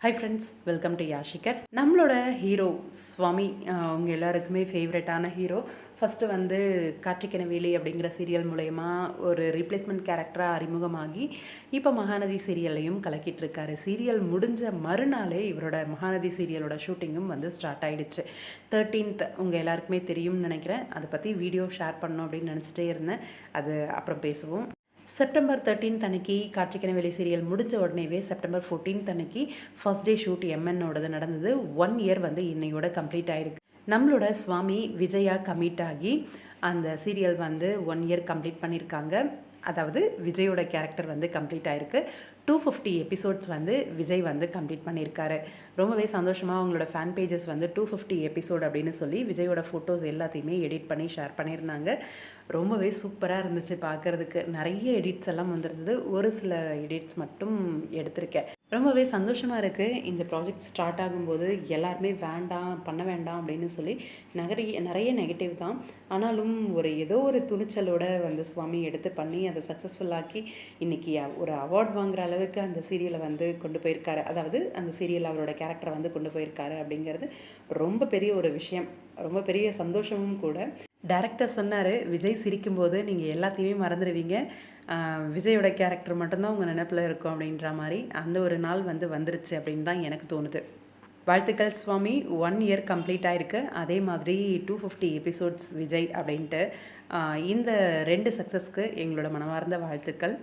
Hi friends, welcome to யாஷிகர். நம்மளோட hero சுவாமி அவங்க எல்லாருக்குமே ஃபேவரட்டான ஹீரோ. ஃபஸ்ட்டு வந்து கார்த்திகேயனவேலி அப்படிங்கிற சீரியல் மூலயமா ஒரு ரீப்ளேஸ்மெண்ட் கேரக்டராக அறிமுகமாகி இப்போ மகாநதி சீரியல்லையும் கலக்கிட்டு இருக்காரு. சீரியல் முடிஞ்ச மறுநாளே இவரோட மகாநதி சீரியலோட ஷூட்டிங்கும் வந்து ஸ்டார்ட் ஆகிடுச்சு. 13th உங்கள் எல்லாருக்குமே தெரியும்னு நினைக்கிறேன். அதை பற்றி வீடியோ ஷேர் பண்ணணும் அப்படின்னு நினச்சிட்டே இருந்தேன். அது அப்புறம் பேசுவோம். செப்டம்பர் 13 அன்னைக்கு கார்த்திகேயனவேலி சீரியல் முடிஞ்ச உடனேவே செப்டம்பர் 14 அன்னைக்கு ஃபர்ஸ்ட் டே ஷூட் எம்என்னோடது நடந்தது. 1 இயர் வந்து இன்னையோட கம்ப்ளீட் ஆயிருக்கு. நம்மளோட சுவாமி விஜயா கமிட் ஆகி அந்த சீரியல் வந்து 1 இயர் கம்ப்ளீட் பண்ணியிருக்காங்க. அதாவது விஜயோட கேரக்டர் வந்து கம்ப்ளீட் ஆயிருக்கு. 250 எபிசோட்ஸ் வந்து விஜய் வந்து கம்ப்ளீட் பண்ணியிருக்காரு. ரொம்பவே சந்தோஷமாக அவங்களோட ஃபேன் பேஜஸ் வந்து 250 எபிசோட் அப்படின்னு சொல்லி விஜயோட ஃபோட்டோஸ் எல்லாத்தையுமே எடிட் பண்ணி ஷேர் பண்ணியிருந்தாங்க. ரொம்பவே சூப்பராக இருந்துச்சு பார்க்குறதுக்கு. நிறைய எடிட்ஸ் எல்லாம் வந்திருந்தது. ஒரு சில எடிட்ஸ் மட்டும் எடுத்திருக்கேன். ரொம்பவே சந்தோஷமாக இருக்குது. இந்த ப்ராஜெக்ட் ஸ்டார்ட் ஆகும்போது எல்லாருமே வேண்டாம், பண்ண வேண்டாம் அப்படின்னு சொல்லி நிறைய நெகட்டிவ் தான். ஆனாலும் ஏதோ ஒரு துணிச்சலோட வந்து சுவாமி எடுத்து பண்ணி அதை சக்ஸஸ்ஃபுல்லாக்கி இன்றைக்கி ஒரு அவார்ட் வாங்குகிற அளவுக்கு அந்த சீரியலை வந்து கொண்டு போயிருக்காரு. அதாவது அந்த சீரியல் அவரோட கேரக்டரை வந்து கொண்டு போயிருக்காரு அப்படிங்கிறது ரொம்ப பெரிய ஒரு விஷயம். ரொம்ப பெரிய சந்தோஷமும் கூட. டைரக்டர் சொன்னார், விஜய் சிரிக்கும்போது நீங்கள் எல்லாத்தையுமே மறந்துடுவீங்க, விஜயோட கேரக்டர் மட்டும்தான் உங்கள் நினைப்பில் இருக்கும் அப்படின்ற மாதிரி. அந்த ஒரு நாள் வந்து வந்துருச்சு அப்படின்னு தான் எனக்கு தோணுது. வாழ்த்துக்கள் சுவாமி. 1 இயர் கம்ப்ளீட் ஆகிருக்கு. அதே மாதிரி 250 எபிசோட்ஸ் விஜய் அப்படின்ட்டு இந்த 2 சக்ஸஸ்க்கு எங்களோட மனமார்ந்த வாழ்த்துக்கள்.